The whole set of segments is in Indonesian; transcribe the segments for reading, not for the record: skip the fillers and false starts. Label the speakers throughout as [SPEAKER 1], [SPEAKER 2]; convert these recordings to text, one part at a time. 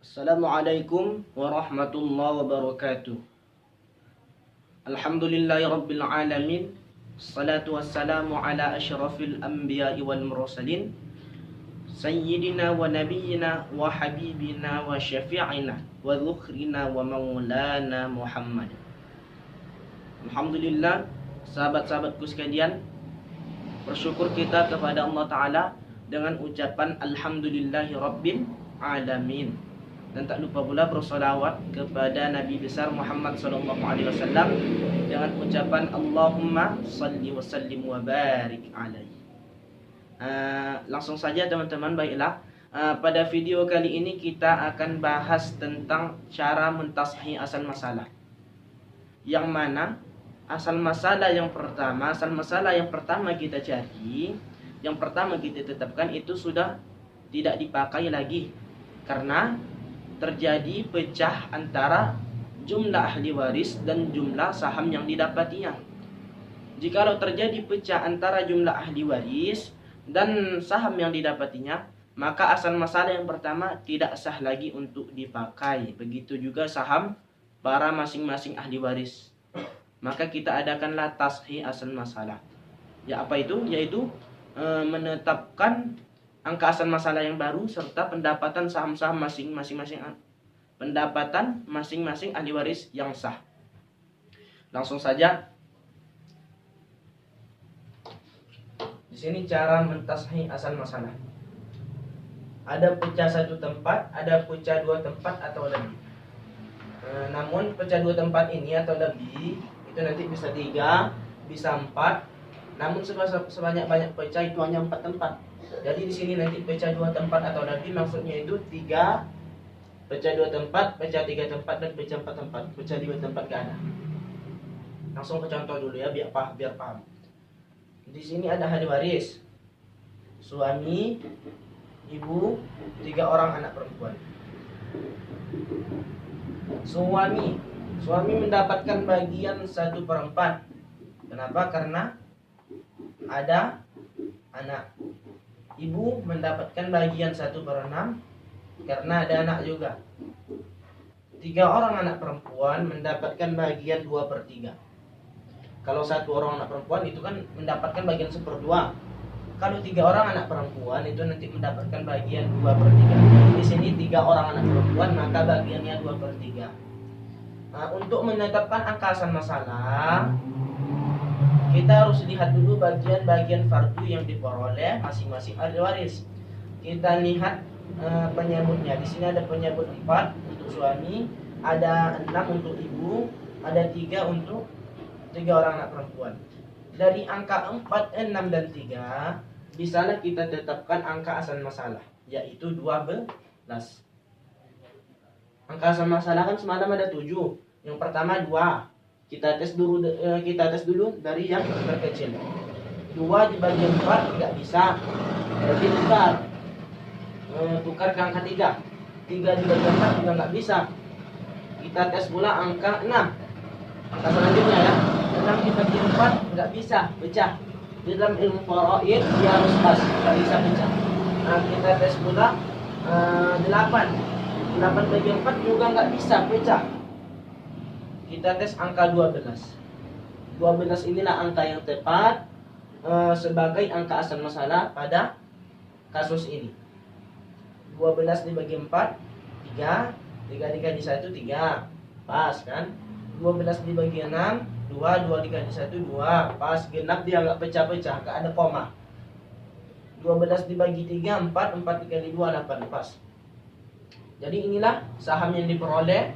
[SPEAKER 1] Assalamualaikum warahmatullahi wabarakatuh. Alhamdulillahi rabbil alamin. Assalatu wassalamu ala asyrafil anbiya'i wal mursalin Sayyidina wa nabiyyina wa habibina wa syafi'ina wa dhukhrina wa maulana Muhammad. Alhamdulillah, sahabat-sahabatku sekalian, bersyukur kita kepada Allah Ta'ala dengan ucapan Alhamdulillahi rabbil alamin. Dan tak lupa pula bersolawat kepada Nabi besar Muhammad SAW dengan ucapan Allahumma salli wa sallim wa barik alaihi. Langsung saja teman-teman, baiklah. Pada video kali ini kita akan bahas tentang cara mentashih asal masalah. Yang mana asal masalah yang pertama kita cari, yang pertama kita tetapkan itu sudah tidak dipakai lagi karena terjadi pecah antara jumlah ahli waris dan jumlah saham yang didapatinya. Jikalau terjadi pecah antara jumlah ahli waris dan saham yang didapatinya, maka asal masalah yang pertama tidak sah lagi untuk dipakai. Begitu juga saham para masing-masing ahli waris. Maka kita adakanlah tashih asal masalah. Ya, apa itu? Yaitu menetapkan angka asal masalah yang baru serta pendapatan saham-saham masing-masing ahli waris yang sah. Langsung saja. Di sini cara mentashih asal masalah. Ada pecah satu tempat, ada pecah dua tempat atau lebih. Namun pecah dua tempat ini atau lebih itu nanti bisa 3, bisa 4. Namun sebanyak pecah itu hanya 4 tempat. Jadi di sini nanti pecah 2 tempat atau lebih, maksudnya itu 3, pecah 2 tempat, pecah 3 tempat, dan pecah 4 tempat. Pecah 5 tempat gak ada. Langsung ke contoh dulu ya, biar paham. Di sini ada ahli waris, suami, ibu, 3 orang anak perempuan. Suami mendapatkan bagian 1/4. Kenapa? Karena ada anak. Ibu mendapatkan bagian 1/6 karena ada anak juga. 3 orang anak perempuan mendapatkan bagian 2/3. Kalau 1 orang anak perempuan itu kan mendapatkan bagian 1/2. Kalau 3 orang anak perempuan itu nanti mendapatkan bagian 2/3. Di sini 3 orang anak perempuan, maka bagiannya 2/3. Untuk menetapkan angka asal masalah, kita harus lihat dulu bagian-bagian fardu yang diperoleh masing-masing ahli waris. Kita lihat penyebutnya. Di sini ada penyebut 4 untuk suami, ada 6 untuk ibu, ada 3 untuk 3 orang anak perempuan. Dari angka 4, 6, dan 3 bisalah kita tetapkan angka asal masalah, yaitu 12. Angka asal masalah kan semalam ada 7. Yang pertama 2. Kita tes dulu dari yang terkecil. 2 dibagi 4 tidak bisa. Jadi tukar ke angka 3. 3 dibagi 4 juga nggak bisa. Kita tes pula angka 6. Angka selanjutnya ya. 6 dibagi 4 nggak bisa pecah. Di dalam ilmu faraid dia harus pas, nggak bisa pecah. Kita tes pula 8. 8 bagi 4 juga nggak bisa pecah. Kita tes angka 12. 12 inilah angka yang tepat sebagai angka asal masalah pada kasus ini. 12 dibagi 4, 3. 3 dikali 1, 3. Pas kan? 12 dibagi 6, 2. 2 dikali 1, 2. Pas, genap, dia nggak pecah-pecah, nggak ada koma. 12 dibagi 3, 4. 4 dikali 2, 8. Pas. Jadi inilah saham yang diperoleh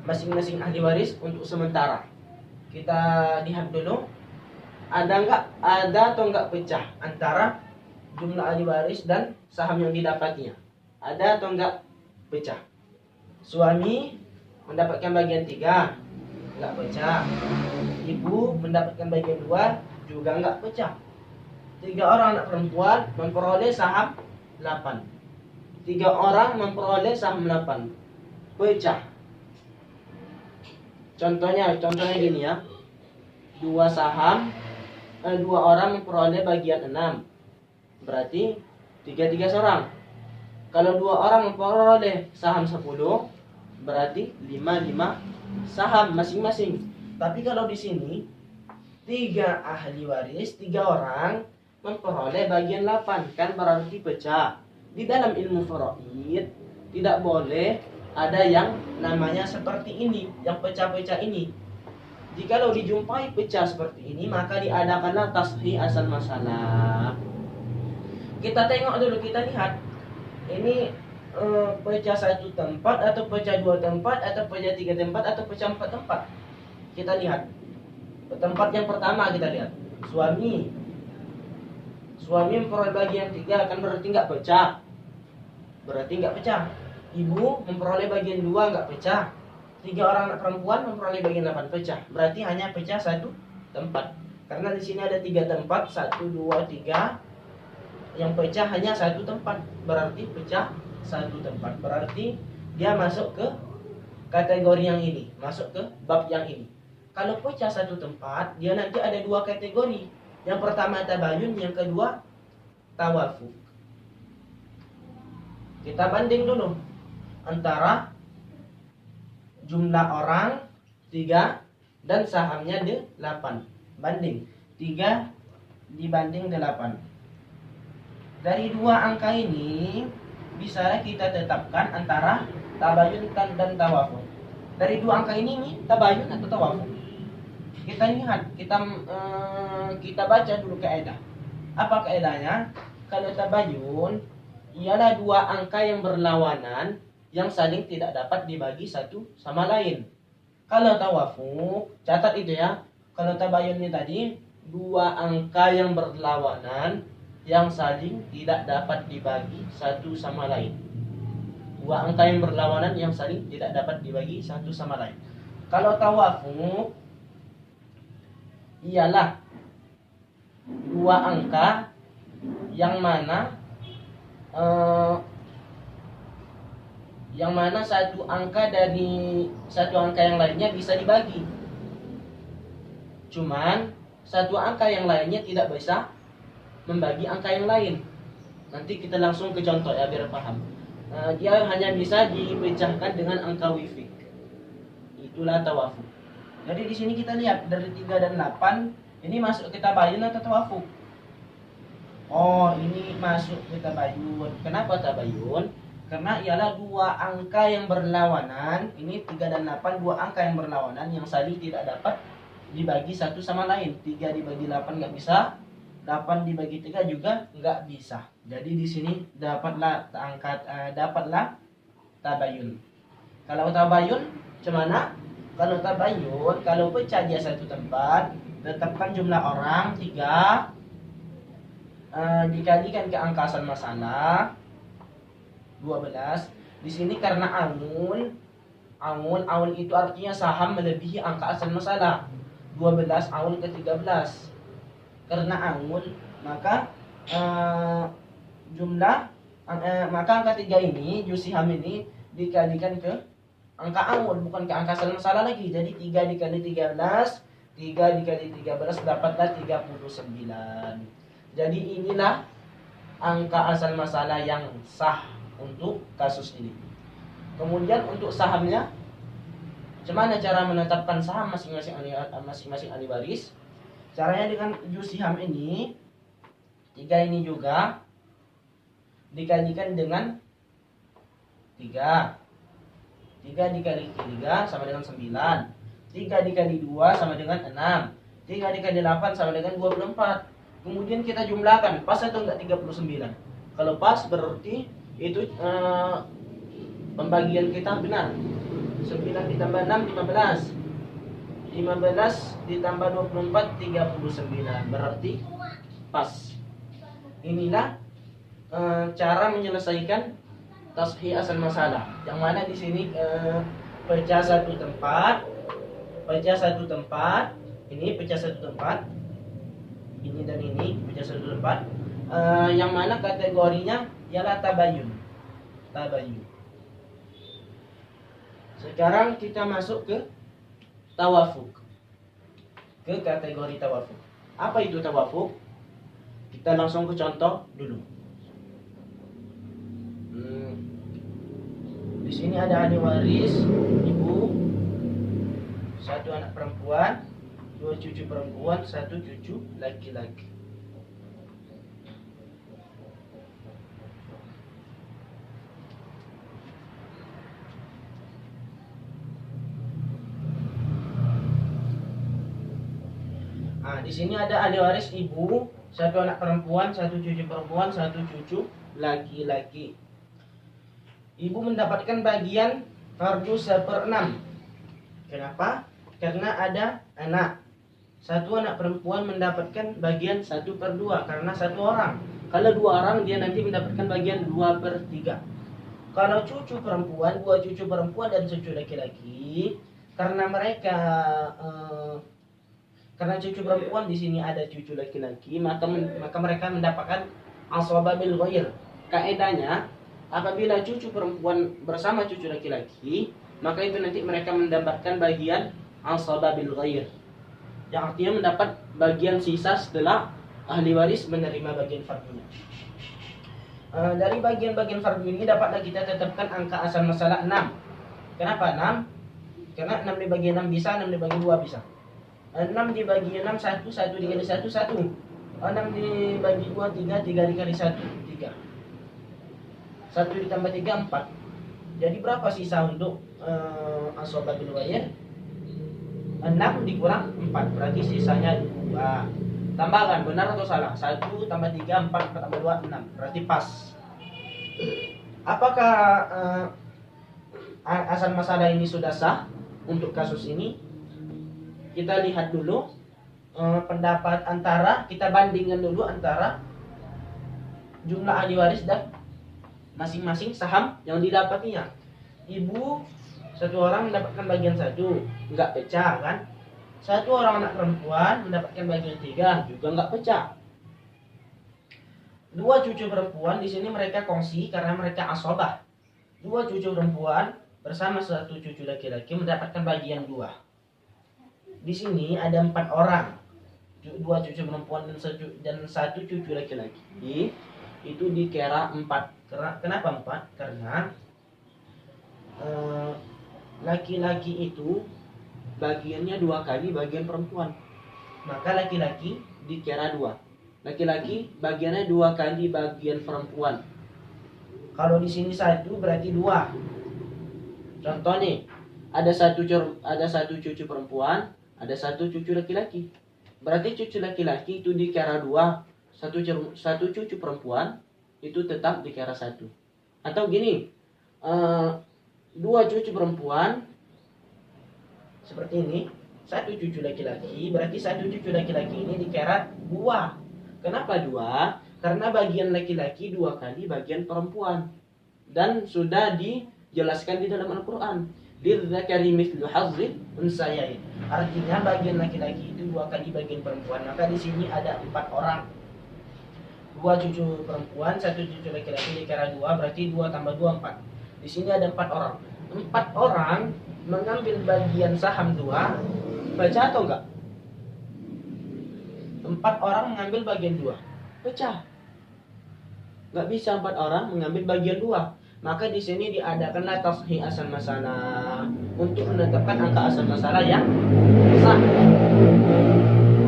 [SPEAKER 1] masing-masing ahli waris untuk sementara. Kita lihat dulu ada atau enggak pecah antara jumlah ahli waris dan saham yang didapatnya. Ada atau enggak pecah? Suami mendapatkan bagian 3, enggak pecah. Ibu mendapatkan bagian 2, juga enggak pecah. 3 orang anak perempuan memperoleh saham 8. 3 orang memperoleh saham 8. Pecah. Contohnya gini ya. 2 orang memperoleh bagian 6. Berarti 3 seorang. Kalau dua orang memperoleh saham 10, berarti 5 saham masing-masing. Tapi kalau di sini 3 ahli waris, 3 orang memperoleh bagian 8, kan berarti pecah. Di dalam ilmu faraid tidak boleh ada yang namanya seperti ini, yang pecah-pecah ini. Jikalau dijumpai pecah seperti ini, maka diadakanlah tashih asal masalah. Kita tengok dulu, kita lihat ini pecah 1 tempat atau pecah 2 tempat atau pecah 3 tempat atau pecah 4 tempat. Kita lihat tempat yang pertama, kita lihat suami memperoleh bagian 3, kan berarti nggak pecah, Ibu memperoleh bagian 2, nggak pecah. 3 orang anak perempuan memperoleh bagian 8, pecah. Berarti hanya pecah 1 tempat. Karena di sini ada 3 tempat, 1, 2, 3. Yang pecah hanya 1 tempat, berarti pecah 1 tempat. Berarti dia masuk ke kategori yang ini, masuk ke bab yang ini. Kalau pecah 1 tempat, dia nanti ada 2 kategori. Yang pertama tabayun, yang kedua tawafuk. Kita banding dulu antara jumlah orang 3 dan sahamnya 8. Banding 3 dibanding 8. Dari 2 angka ini bisa kita tetapkan antara tabayun dan tawafuk. Dari 2 angka ini tabayun atau tawafuk. Kita lihat, kita baca dulu kaidah. Apa kaidahnya? Kalau tabayun ialah 2 angka yang berlawanan yang saling tidak dapat dibagi satu sama lain. Kalau tawafuk, catat itu ya. Kalau tabayun ini tadi 2 angka yang berlawanan yang saling tidak dapat dibagi satu sama lain. 2 angka yang berlawanan yang saling tidak dapat dibagi satu sama lain. Kalau tawafuk ialah 2 angka yang mana satu angka dari satu angka yang lainnya bisa dibagi. Cuman satu angka yang lainnya tidak bisa membagi angka yang lain. Nanti kita langsung ke contoh ya biar paham. Dia hanya bisa dipecahkan dengan angka wifik. Itulah tawafuk. Jadi di sini kita lihat dari 3 dan 8 ini masuk ke tabayun atau tawafuk? Oh, ini masuk ke tabayun. Kenapa tabayun? Karena ialah 2 angka yang berlawanan. Ini 3 dan 8, 2 angka yang berlawanan yang saling tidak dapat dibagi satu sama lain. 3 dibagi 8 nggak bisa, 8 dibagi 3 juga nggak bisa. Jadi di sini dapatlah tabayun. Kalau tabayun gimana? Kalau tabayun, kalau pecah dia 1 tempat, tetapkan jumlah orang 3, dikalikan ke angka asal masalah 12. Di sini karena aul itu artinya saham melebihi angka asal masalah 12 aul ke 13. Karena aul maka maka angka 3 ini jusiham ini dikalikan ke angka aul, bukan ke angka asal masalah lagi. Jadi 3 dikali 13, 3 dikali 13 dapatlah 39. Jadi inilah angka asal masalah yang sah untuk kasus ini. Kemudian untuk sahamnya, bagaimana cara menetapkan saham masing-masing ahli waris? Caranya dengan jusiham ini, 3 ini juga dikalikan dengan 3. 3 dikali 3 sama dengan 9. 3 dikali 2 sama dengan 6. 3 dikali 8 sama dengan 24. Kemudian kita jumlahkan, pas atau enggak 39? Kalau pas berarti itu pembagian kita benar. 9 ditambah 6, 15. 15 ditambah 24, 39. Berarti pas. Inilah cara menyelesaikan tashih asal masalah. Yang mana di sini pecah 1 tempat, ini pecah 1 tempat, ini dan ini pecah 1 tempat. Yang mana kategorinya ialah tabayun. Sekarang kita masuk ke tawafuk, ke kategori tawafuk. Apa itu tawafuk? Kita langsung ke contoh dulu. sini ada ahli waris ibu, satu anak perempuan, dua cucu perempuan, satu cucu laki-laki. Di sini ada ahli waris ibu, satu anak perempuan, satu cucu perempuan, satu cucu laki-laki. Ibu mendapatkan bagian fardu 1/6. Kenapa? Karena ada anak. Satu anak perempuan mendapatkan bagian 1/2 karena satu orang. Kalau dua orang dia nanti mendapatkan bagian 2/3. Kalau cucu perempuan, dua cucu perempuan dan cucu laki-laki, karena karena cucu perempuan di sini ada cucu laki-laki, maka mereka mendapatkan asaba bil ghair. Kaedahnya, apabila cucu perempuan bersama cucu laki-laki, maka itu nanti mereka mendapatkan bagian asaba bil ghair, yang artinya mendapat bagian sisa setelah ahli waris menerima bagian fardunya. Dari bagian-bagian fardu ini dapatlah kita tetapkan angka asal masalah 6. Kenapa 6? Karena 6 dibagi 6 bisa, 6 dibagi 2 bisa. 6 dibagi 6, 1 dikali 1, 1. 6 dibagi 2, 3 dikali 1, 3. 1 ditambah 3, 4. Jadi berapa sisa untuk asaba bil ghair? 6 dikurang 4, berarti sisanya 2. Tambahkan, benar atau salah? 1 tambah 3, 4 tambah 2, 6. Berarti pas. Apakah asal masalah ini sudah sah untuk kasus ini? Kita lihat dulu pendapat kita bandingkan dulu antara jumlah ahli waris dan masing-masing saham yang didapatinya. Ibu satu orang mendapatkan bagian 1, enggak pecah kan? Satu orang anak perempuan mendapatkan bagian 3, juga enggak pecah. Dua cucu perempuan di sini mereka kongsi karena mereka asobah. Dua cucu perempuan bersama satu cucu laki-laki mendapatkan bagian 2. Di sini ada 4 orang, 2 cucu perempuan dan satu cucu laki-laki, itu dikira 4. Kenapa 4? Karena laki-laki itu bagiannya 2 kali bagian perempuan, maka laki-laki dikira 2. Laki-laki bagiannya 2 kali bagian perempuan. Kalau di sini 1 berarti 2. Contoh nih, ada satu cucu perempuan, ada satu cucu laki-laki. Berarti cucu laki-laki itu dikira 2, satu cucu perempuan itu tetap dikira 1. Atau gini, 2 cucu perempuan seperti ini, satu cucu laki-laki, berarti satu cucu laki-laki ini dikira 2. Kenapa 2? Karena bagian laki-laki 2 kali bagian perempuan, dan sudah dijelaskan di dalam Al-Quran, lidzakari mithlu hazzil unsayain. Artinya bagian laki-laki itu 2 kali bagian perempuan. Maka di sini ada 4 orang. 2 cucu perempuan, satu cucu laki-laki dikira 2, berarti 2 tambah 2, 4. Di sini ada 4 orang. 4 orang mengambil bagian saham 2, baca atau enggak? 4 orang mengambil bagian 2, pecah. Enggak bisa 4 orang mengambil bagian 2. Maka di sini diadakanlah tashih asal masalah untuk menetapkan angka asal masalah yang sah.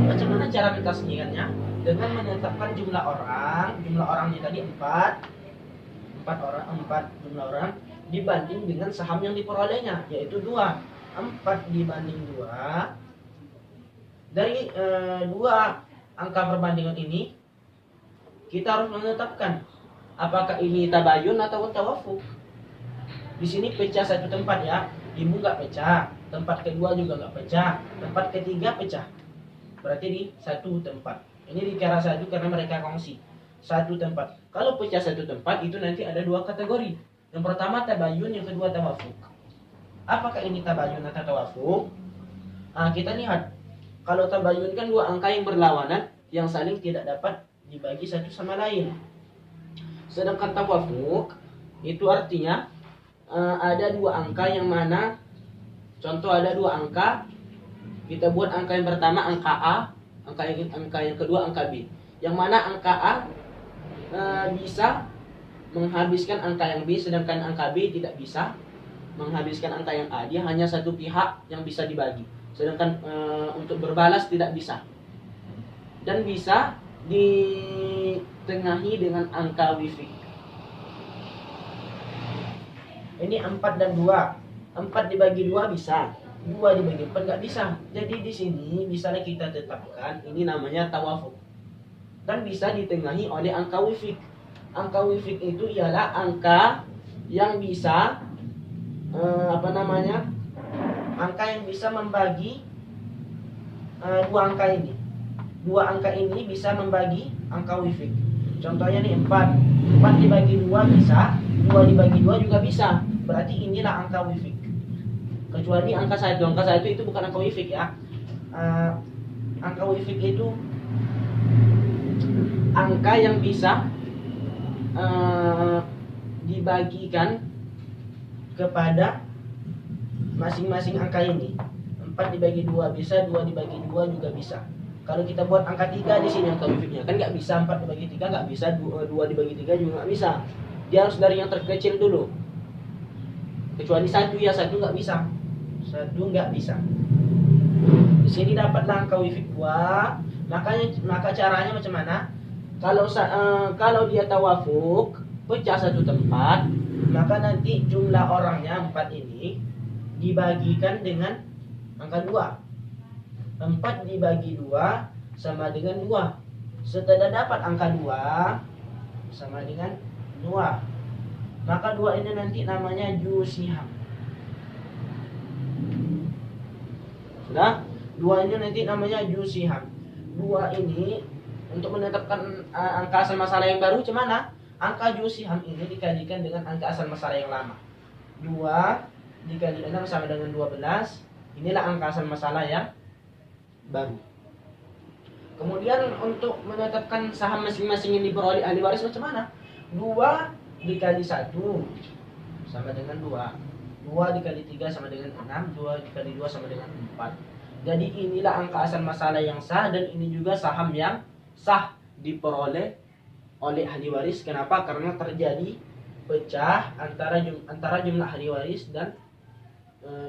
[SPEAKER 1] Macam mana cara mentashihkannya? Dengan menetapkan jumlah orangnya tadi 4 jumlah orang dibanding dengan saham yang diperolehnya, yaitu 2. 4 dibanding 2. Dari 2 angka perbandingan ini kita harus menetapkan apakah ini tabayun atau tawafuk. Di sini pecah satu tempat ya, ibu nggak pecah, tempat kedua juga nggak pecah, tempat ketiga pecah. Berarti di satu tempat. Ini dikira 1 karena mereka kongsi satu tempat. Kalau pecah satu tempat itu nanti ada 2 kategori. Yang pertama tabayun, yang kedua tawafuk. Apakah ini tabayun atau tawafuk? Kita lihat. Kalau tabayun kan 2 angka yang berlawanan yang saling tidak dapat dibagi satu sama lain. Sedangkan tawafuk itu artinya ada 2 angka yang mana, contoh ada 2 angka, kita buat angka yang pertama angka A, angka yang kedua angka B. Yang mana angka A bisa menghabiskan angka yang B, sedangkan angka B tidak bisa. menghabiskan angka yang A, dia hanya satu pihak yang bisa dibagi. Sedangkan untuk berbalas tidak bisa. Dan bisa ditengahi dengan angka Wifik. Ini 4 dan 2. 4 dibagi 2 bisa. 2 dibagi 4 nggak bisa. Jadi di sini misalnya kita tetapkan ini namanya tawafuk. Dan bisa ditengahi oleh angka Wifik. Angka Wifik itu ialah angka yang bisa angka yang bisa membagi dua angka ini. Dua angka ini bisa membagi angka Wifik. Contohnya nih 4. 4 dibagi 2 bisa, 2 dibagi 2 juga bisa. Berarti inilah angka Wifik. Kecuali angka 1. Angka 1 itu bukan angka Wifik ya. Angka Wifik itu angka yang bisa dibagikan kepada masing-masing angka ini. 4 dibagi 2 bisa, 2 dibagi 2 juga bisa. Kalau kita buat angka 3 di sini angka Wifiknya kan nggak bisa, 4 dibagi 3 nggak bisa, 2 dibagi 3 juga nggak bisa. Dia harus dari yang terkecil dulu. Kecuali 1 ya, 1 nggak bisa. 1 nggak bisa. Di sini dapatlah angka Wifik 2. Maka caranya macam mana? Kalau dia tawafuk pecah satu tempat, maka nanti jumlah orangnya 4 ini dibagikan dengan angka 2. 4 dibagi 2 sama dengan 2. Setelah dapat angka 2 sama dengan 2, maka 2 ini nanti namanya jusiham. Sudah? 2 ini nanti namanya jusiham. 2 ini untuk menetapkan angka asal masalah yang baru macam mana? Angka jusiham ini dikalikan dengan angka asal masalah yang lama. 2 dikali 6 sama dengan 12. Inilah angka asal masalah yang baru. Kemudian untuk menetapkan saham masing-masing yang diperoleh ahli waris macam mana? 2 dikali 1 sama dengan 2. 2 dikali 3 sama dengan 6. 2 dikali 2 sama dengan 4. Jadi inilah angka asal masalah yang sah, dan ini juga saham yang sah diperoleh oleh ahli waris. Kenapa? Karena terjadi pecah antara jumlah ahli waris dan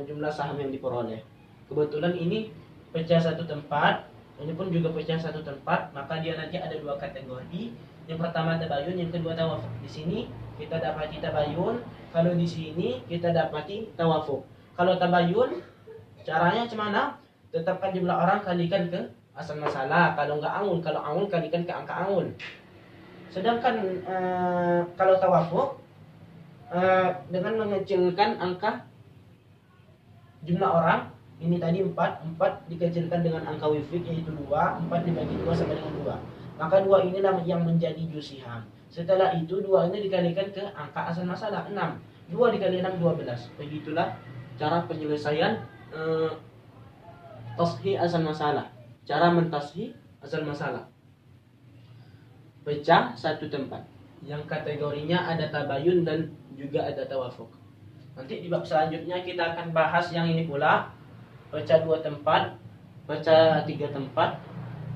[SPEAKER 1] jumlah saham yang diperoleh. Kebetulan ini pecah satu tempat, ini pun juga pecah satu tempat, maka dia nanti ada 2 kategori. Yang pertama tabayun, yang kedua tawafuk. Di sini kita dapati tabayun, kalau di sini kita dapati tawafuk. Kalau tabayun caranya macam mana? Tetapkan jumlah orang kalikan ke asal masalah. Kalau enggak angul, kalau angul kalikan ke angka angul. Sedangkan kalau tawafuk dengan mengecilkan angka jumlah orang, ini tadi 4 dikecilkan dengan angka Wifik yaitu 2, 4 dibagi 2 sama dengan 2. Maka 2 inilah yang menjadi jusiham. Setelah itu 2 ini dikalikan ke angka asal masalah 6. 2 dikali 6 12. Begitulah cara penyelesaian tashih asal masalah. Cara mentashih asal masalah. Pecah satu tempat. Yang kategorinya ada tabayun dan juga ada tawafuk. Nanti di bab selanjutnya kita akan bahas yang ini pula. Pecah 2 tempat, pecah 3 tempat,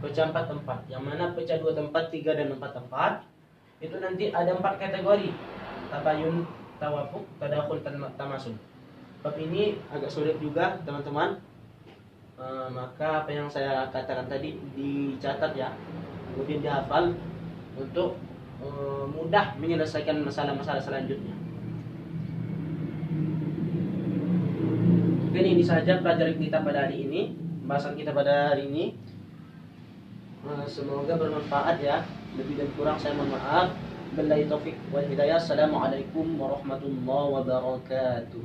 [SPEAKER 1] pecah 4 tempat. Yang mana pecah 2 tempat, 3 dan 4 tempat itu nanti ada 4 kategori. Tabayun, tawafuk, tadakhul, tamasul. Bab ini agak sulit juga teman-teman. Maka apa yang saya katakan tadi dicatat ya, kemudian dihafal untuk mudah menyelesaikan masalah-masalah selanjutnya. Mungkin ini saja pelajaran kita pada hari ini, pembahasan kita pada hari ini. Semoga bermanfaat ya. Lebih dan kurang saya mohon maaf. Billahi taufik wal hidayah. Assalamualaikum warahmatullahi wabarakatuh.